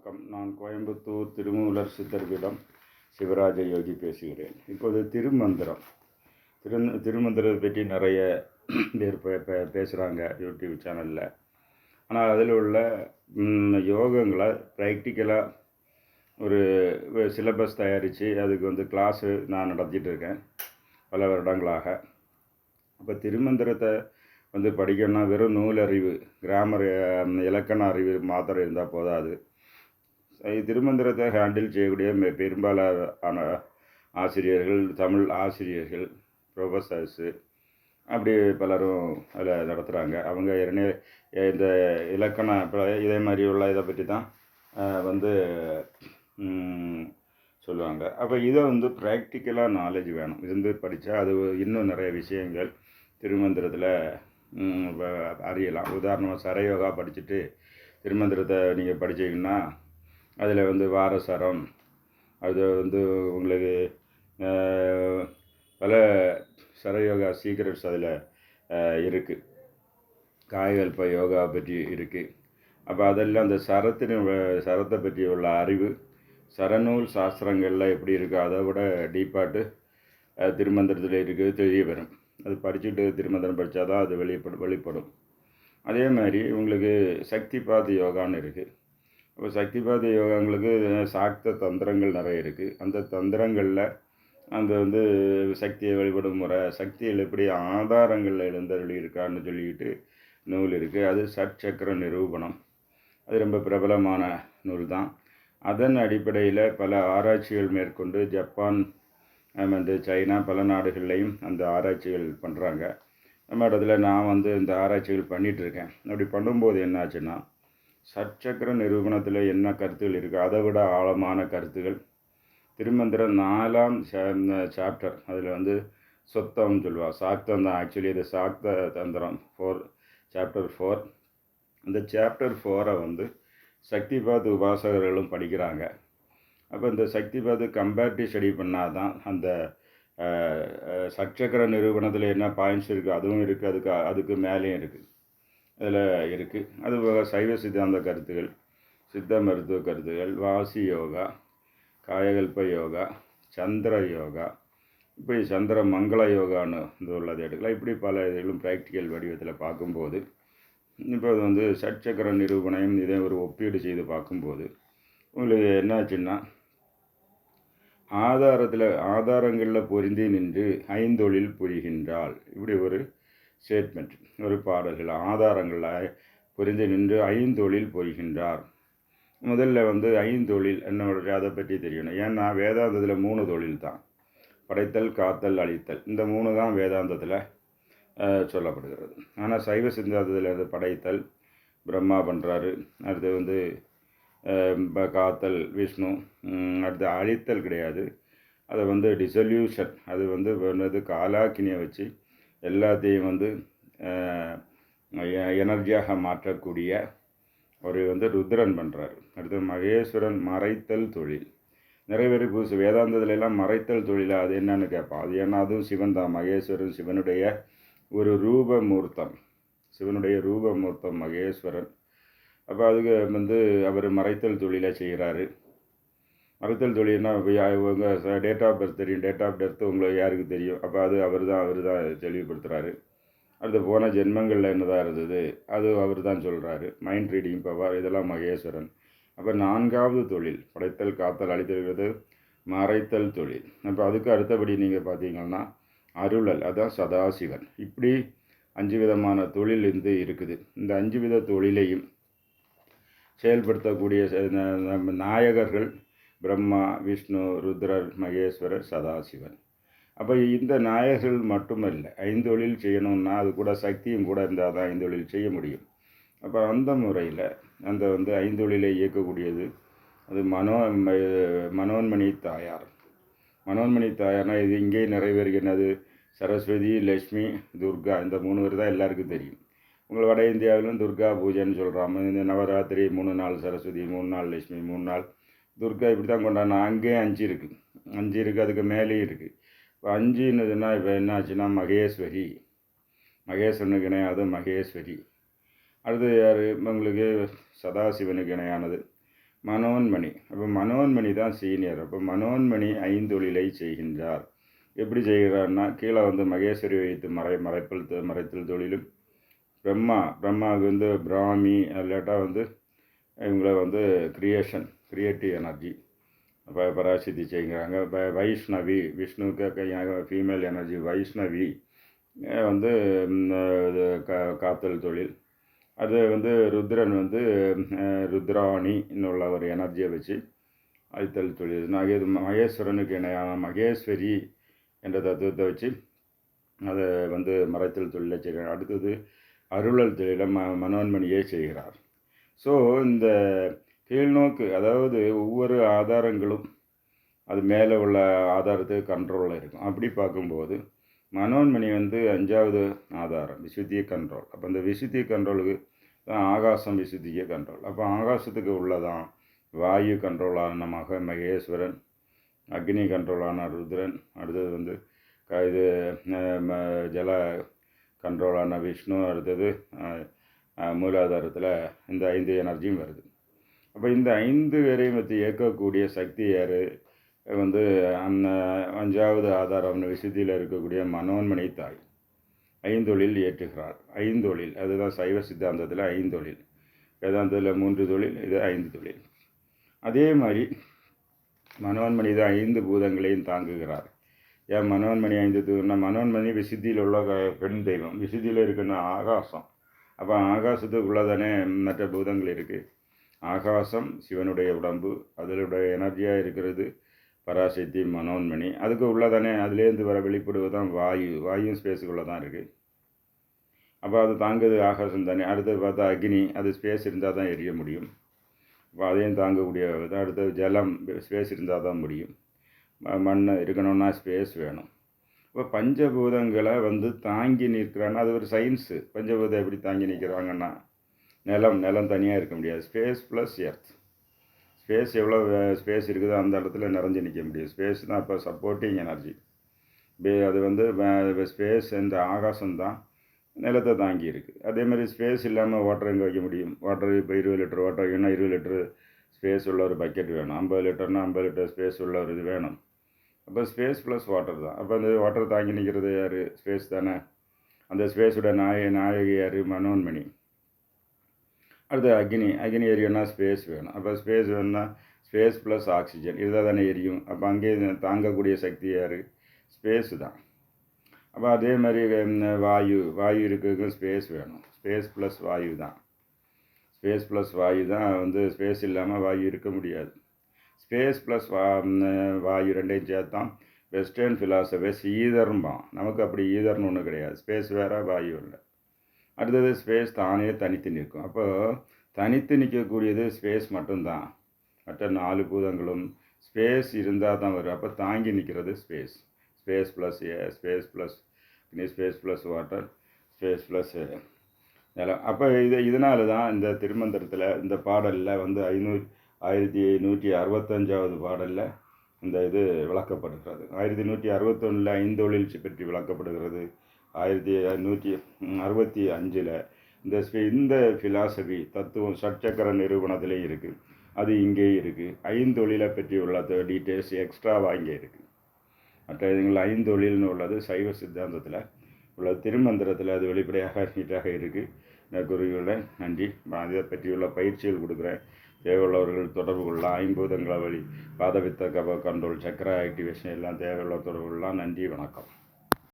வணக்கம். நான் கோயம்புத்தூர் திருமூலர் சித்தர்பீடம் சிவராஜ யோகி பேசுகிறேன். இப்போது திருமந்திரம் திருமந்திரத்தை பற்றி நிறைய பேர் பேசுகிறாங்க யூடியூப் சேனலில். ஆனால் அதில் உள்ள யோகங்களை ப்ராக்டிக்கலாக ஒரு சிலபஸ் தயாரித்து அதுக்கு கிளாஸு நான் நடத்திட்டு இருக்கேன் பல வருடங்களாக. அப்போ திருமந்திரத்தை படிக்கணும்னா வெறும் நூல் அறிவு, கிராமர், இலக்கண அறிவு மாத்திரம் இருந்தால் போதாது. திருமந்திரத்தை ஹேண்டில் செய்யக்கூடிய பெரும்பாலான ஆசிரியர்கள், தமிழ் ஆசிரியர்கள், ப்ரொஃபஸர்ஸு அப்படி பலரும் அதில் நடத்துகிறாங்க. அவங்க இந்த இலக்கண இதே மாதிரி உள்ள இதை பற்றி தான் சொல்லுவாங்க. அப்போ இதை ப்ராக்டிக்கலாக நாலேஜ் வேணும். இது படித்தா அது இன்னும் நிறைய விஷயங்கள் திருமந்திரத்தில் அறியலாம். உதாரணமாக சரயோகா படிச்சுட்டு திருமந்திரத்தை நீங்கள் படித்தீங்கன்னா அதில் வாரசரம், அது உங்களுக்கு பல சரயோகா சீக்ரெட்ஸ் அதில் இருக்குது. காயகல்ப யோகா பற்றி இருக்குது. அப்போ அதெல்லாம் அந்த சரத்தை பற்றி உள்ள அறிவு சரநூல் சாஸ்திரங்களில் எப்படி இருக்குது அதை விட டீப்பாட்டு திருமந்திரத்தில் இருக்குது, தெரிய வரும். அது படிச்சுட்டு திருமந்திரம் படித்தா தான் அது வெளிப்படும். அதே மாதிரி உங்களுக்கு சக்திபாத யோகான்னு இருக்குது. அப்போ சக்திபாத யோகாங்களுக்கு சாக்த தந்திரங்கள் நிறைய இருக்குது. அந்த தந்திரங்களில் அந்த சக்தியை வழிபடும் முறை, சக்தியில் எப்படி ஆதாரங்களில் எழுந்தருளி இருக்கான்னு சொல்லிக்கிட்டு நூல் இருக்குது. அது சட்சக்கர நிரூபணம். அது ரொம்ப பிரபலமான நூல் தான். அதன் அடிப்படையில் பல ஆராய்ச்சிகள் மேற்கொண்டு ஜப்பான், சைனா பல நாடுகள்லையும் அந்த ஆராய்ச்சிகள் பண்ணுறாங்க. நம்ம இடத்துல நான் இந்த ஆராய்ச்சிகள் பண்ணிகிட்ருக்கேன். அப்படி பண்ணும்போது என்னாச்சுன்னா, சட்சக்கர நிரூபணத்தில் என்ன கருத்துகள் இருக்குது அதை விட ஆழமான கருத்துகள் திருமந்திரம் 4ஆம் சாப்டர் அதில் சொத்தம்னு சொல்லுவாள். சாக்தம் தான் ஆக்சுவலி. இது சாக்த தந்திரம் 4 சாப்டர் 4. அந்த சாப்டர் 4 சக்திபாத் உபாசகர்களும் படிக்கிறாங்க. அப்போ இந்த சக்திபாத் கம்பேரிட்டிவ் ஸ்டடி பண்ணால் தான் அந்த சட்சக்கர நிரூபணத்தில் என்ன பாயிண்ட்ஸ் இருக்குது அதுவும் இருக்குது, அதுக்கு மேலேயும் இருக்குது, அதில் இருக்குது. அது சைவ சித்தாந்த கருத்துகள், சித்த மருத்துவ கருத்துகள், வாசி யோகா, காயகல்ப யோகா, சந்திர யோகா, இப்படி சந்திர மங்கள யோகான்னு உள்ளதை எடுக்கலாம். இப்படி பல இதுகளும் ப்ராக்டிக்கல் வடிவத்தில் பார்க்கும்போது இப்போ சட்சக்கர நிரூபணையும் இதை ஒரு ஒப்பீடு செய்து பார்க்கும்போது உங்களுக்கு என்னாச்சுன்னா, ஆதாரங்களில் பொருந்தி நின்று ஐந்தொழில் புரிகின்றாள். இப்படி ஒரு ஸ்டேட்மெண்ட், ஒரு பாடல்கள். ஆதாரங்களில் பொருந்தி நின்று ஐந்தொழில் புரிகின்றார். முதல்ல ஐந்தொழில் என்ன அதை பற்றி தெரியணும். ஏன்னா வேதாந்தத்தில் 3 தொழில் தான்: படைத்தல், காத்தல், அழித்தல். இந்த 3 தான் வேதாந்தத்தில் சொல்லப்படுகிறது. ஆனால் சைவ சித்தாந்தத்தில் அது படைத்தல் பிரம்மா பண்ணுறாரு, அடுத்து காத்தல் விஷ்ணு, அடுத்து அழித்தல் கிடையாது. அதை டிசல்யூஷன், அது காலாக்கினியை வச்சு எல்லாத்தையும் எனர்ஜியாக மாற்றக்கூடிய ஒரு ருத்ரன் பண்ணுறாரு. அடுத்து மகேஸ்வரன் மறைத்தல் தொழில். நிறைய பேர் புதுசு வேதாந்தத்துல எல்லாம் மறைத்தல் தொழிலாக அது என்னன்னு கேட்பான். அது ஏன்னா அதுவும் சிவன் தான். மகேஸ்வரன் சிவனுடைய ஒரு ரூபமூர்த்தம், சிவனுடைய ரூபமூர்த்தம் மகேஸ்வரன். அப்போ அதுக்கு அவர் மறைத்தல் தொழிலை செய்கிறாரு. மறைத்தல் தொழில்னா உங்கள் டேட் ஆஃப் பர்த் தெரியும், டேட் ஆஃப் டெர்த் உங்களுக்கு யாருக்கு தெரியும். அப்போ அது அவர் தான் தெளிவுபடுத்துகிறாரு. அடுத்து போன ஜென்மங்களில் என்னதான் இருந்தது அது அவர் தான் சொல்கிறாரு. மைண்ட் ரீடிங் பவர், இதெல்லாம் மகேஸ்வரன். அப்போ 4ஆவது தொழில் படைத்தல், காத்தல், அழித்தல்கிறது மறைத்தல் தொழில். அப்போ அதுக்கு அடுத்தபடி நீங்கள் பார்த்தீங்கன்னா அருளல், அதான் சதாசிவன். இப்படி 5 விதமான தொழில் இருக்குது. இந்த 5 வித தொழிலையும் செயல்படுத்தக்கூடிய நாயகர்கள் பிரம்மா, விஷ்ணு, ருத்ரர், மகேஸ்வரர், சதாசிவன். அப்போ இந்த நாயகர்கள் மட்டுமல்ல, 5 தொழில் செய்யணும்னா அது கூட சக்தியும் கூட இருந்தால் தான் 5 தொழில் செய்ய முடியும். அப்போ அந்த முறையில் அந்த 5 தொழிலை இயக்கக்கூடியது அது மனோன்மணி தாயார். மனோன்மணி தாயார்னால் இது இங்கே நிறைய பேருக்கு என்னது, சரஸ்வதி, லக்ஷ்மி, துர்கா, இந்த 3 பேர் தான் எல்லாருக்கும் தெரியும். உங்கள் வட இந்தியாவிலும் துர்கா பூஜைன்னு சொல்கிறாங்க. இந்த நவராத்திரி 3 நாள் சரஸ்வதி, 3 நாள் லக்ஷ்மி, 3 நாள் துர்கா, இப்படி தான் கொண்டாடினா. அங்கேயும் 5 இருக்குது, 5 இருக்குது, அதுக்கு மேலேயும் இருக்குது. இப்போ 5ன்னுதுன்னா இப்போ என்ன ஆச்சுன்னா மகேஸ்வரி, மகேஸ்வரனுக்கு இணையானது மகேஸ்வரி. அடுத்து யார் உங்களுக்கு சதாசிவனுக்கு இணையானது மனோன்மணி. அப்போ மனோன்மணி தான் சீனியர். அப்போ மனோன்மணி ஐந்தொழிலை செய்கின்றார். எப்படி செய்கிறார்னா, கீழே வந்து மகேஸ்வரி வைத்து மறைத்தல் தொழிலும், பிரம்மாவுக்கு வந்து பிராமி, இல்லாட்டா வந்து இவங்கள வந்து கிரியேட்டிவ் எனர்ஜி பராசக்தி செய்கிறாங்க. வைஷ்ணவி, விஷ்ணுவுக்கு ஃபீமேல் எனர்ஜி வைஷ்ணவி வந்து இது காத்தல் தொழில். அது வந்து ருத்ரன் வந்து ருத்ராணி உள்ள ஒரு எனர்ஜியை வச்சு அழித்தல் தொழில். மகேஸ்வரனுக்கு இணையான மகேஸ்வரி என்ற தத்துவத்தை வச்சு அதை வந்து மறைத்தல் தொழிலை செய்கிறார். அடுத்தது அருளல் தொழிலை மனோன்மணியே செய்கிறார். ஸோ இந்த கீழ்நோக்கு, அதாவது ஒவ்வொரு ஆதாரங்களும் அது மேலே உள்ள ஆதாரத்துக்கு கண்ட்ரோலில் இருக்கும். அப்படி பார்க்கும்போது மனோன்மணி வந்து 5வது ஆதாரம், விசுத்திய கண்ட்ரோல். அப்போ அந்த விசுத்திய கண்ட்ரோலுக்கு தான் ஆகாசம் விசுத்திய கண்ட்ரோல். அப்போ ஆகாசத்துக்கு உள்ளதான் வாயு கண்ட்ரோலான மகேஸ்வரன், அக்னி கண்ட்ரோலான ருத்ரன், அடுத்தது வந்து இது ஜல கண்ட்ரோலான விஷ்ணு, அடுத்தது மூலாதாரத்தில் இந்த 5 எனர்ஜியும் வருது. அப்போ இந்த 5 பேரையும் வச்சு இயக்கக்கூடிய சக்தி யார்? வந்து அந்த 5வது ஆதாரம் விசுத்தியில் இருக்கக்கூடிய மனோன்மணி தாய் ஐந்தொழில் ஏற்றுகிறார். ஐந்தொழில் அதுதான் சைவ சித்தாந்தத்தில் 5 தொழில், வேதாந்தத்தில் 3 தொழில், இது 5 தொழில். அதே மாதிரி மனோன்மணி தான் 5 பூதங்களையும் தாங்குகிறார். ஏன் மனோன்மணி 5 தூரம்னா, மனோன்மணி விசுத்தியில் உள்ள பெண் தெய்வம், விசுத்தியில் இருக்குன்னா ஆகாசம். அப்போ ஆகாசத்துக்குள்ளே தானே மற்ற பூதங்கள் இருக்குது. ஆகாசம் சிவனுடைய உடம்பு, அதனுடைய எனர்ஜியாக இருக்கிறது பராசக்தி மனோன்மணி. அதுக்கு உள்ளதானே அதுலேருந்து வர வெளிப்படுவது தான் வாயு. வாயும் ஸ்பேஸுக்குள்ளே தான் இருக்குது. அப்போ அது தாங்குது ஆகாசம் தானே. அடுத்தது பார்த்தா அக்னி, அது ஸ்பேஸ் இருந்தால் தான் எரிய முடியும். அப்போ அதையும் தாங்கக்கூடிய தான். அடுத்தது ஜலம், ஸ்பேஸ் இருந்தால் தான் முடியும். மண் இருக்கணும்னா ஸ்பேஸ் வேணும். இப்போ பஞ்சபூதங்களை வந்து தாங்கி நிற்கிறான்னா அது ஒரு சயின்ஸு. பஞ்சபூதம் எப்படி தாங்கி நிற்கிறாங்கன்னா, நிலம் தனியாக இருக்க முடியாது. Space plus earth. ஸ்பேஸ் எவ்வளோ ஸ்பேஸ் இருக்குதோ அந்த இடத்துல நிறைஞ்சு நிற்க முடியும். ஸ்பேஸ் தான் இப்போ சப்போர்ட்டிங் எனர்ஜி. அது வந்து ஸ்பேஸ் இந்த ஆகாசம் தான் நிலத்தை தாங்கி இருக்குது. அதேமாதிரி ஸ்பேஸ் இல்லாமல் வாட்டர் எங்கே வைக்க முடியும்? வாட்டர் இப்போ 20 லிட்டர் வாட்டர் வைக்கணும்னா 20 லிட்டரு ஸ்பேஸ் உள்ள ஒரு பக்கெட் வேணும். 50 லிட்டர்னா 50 லிட்டர் ஸ்பேஸ் உள்ள ஒரு இது வேணும். அப்போ ஸ்பேஸ் ப்ளஸ் வாட்டர் தான். அப்போ அந்த வாட்டர் தாங்கி நிற்கிறது யார்? ஸ்பேஸ் தானே. அந்த ஸ்பேஸோட நாயகி யார்? மனோன்மணி. அடுத்து அக்னி எரியும்னா ஸ்பேஸ் வேணும். அப்போ ஸ்பேஸ் வேணும்னா ஸ்பேஸ் ப்ளஸ் ஆக்சிஜன் இருந்தால் தானே எரியும். அப்போ அங்கேயே தாங்கக்கூடிய சக்தி யார்? ஸ்பேஸு தான். அப்போ அதே மாதிரி வாயு இருக்கிறதுக்கும் ஸ்பேஸ் வேணும். ஸ்பேஸ் ப்ளஸ் வாயு தான். ஸ்பேஸ் ப்ளஸ் வாயு தான் வந்து ஸ்பேஸ் இல்லாமல் வாயு இருக்க முடியாது. ஸ்பேஸ் ப்ளஸ் வாயு ரெண்டையும் சேர்த்தான் வெஸ்டர்ன் ஃபிலாசபிஸ் ஈதர்ம்பான். நமக்கு அப்படி ஈதர்னு ஒன்றும் கிடையாது. ஸ்பேஸ் வேறு, வாயு இல்லை. அடுத்தது ஸ்பேஸ் தானே தனித்து நிற்கும். அப்போ தனித்து நிற்கக்கூடியது ஸ்பேஸ் மட்டும்தான். மற்ற 4 பூதங்களும் ஸ்பேஸ் இருந்தால் தான் வரும். அப்போ தாங்கி நிற்கிறது space. Space plus space plus space plus water, space plus நிலம். அப்போ இதனால தான் இந்த திருமந்திரத்தில் இந்த பாடலில் வந்து 1165வது பாடலில் இந்த இது விளக்கப்படுகிறது. 1161 ஐந்தொழில் பற்றி விளக்கப்படுகிறது. 1165 இந்த ஃபிலாசபி தத்துவம் சட்சக்கர நிரூபணத்திலே இருக்குது. அது இங்கே இருக்குது. ஐந்தொழிலை பற்றி உள்ள டீட்டெயில்ஸ் எக்ஸ்ட்ராவாக இங்கே இருக்குது. மற்ற இதுங்களில் 5 தொழில்னு உள்ளது சைவ சித்தாந்தத்தில் உள்ள திருமந்திரத்தில் அது வெளிப்படையாக நீட்டாக இருக்குது. குருவிகளை நன்றி. இதை பற்றியுள்ள பயிற்சிகள் கொடுக்குறேன். தேவையுள்ளவர்கள் தொடர்பு கொள்ளலாம். 5 பூதங்களை வழி பாதவித்த கண்ட்ரோல், சக்கர ஆக்டிவேஷன் எல்லாம் தேவையுள்ள தொடர்பு கொள்ளலாம். நன்றி, வணக்கம்.